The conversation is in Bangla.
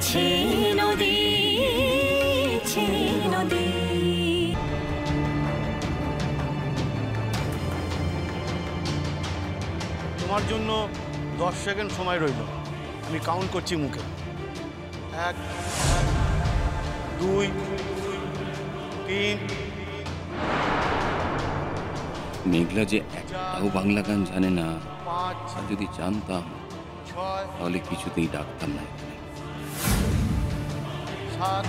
ছে নদী, ছে নদী। তোমার জন্য 10 সেকেন্ড সময় রইল, আমি কাউন্ট করছি মুখে। 1 2 3। মেঘলা যে একটাও বাংলা গান জানে না, 5 আর যদি জানতাম 6 তাহলে কিছুতেই ডাকতাম না এখানে। 7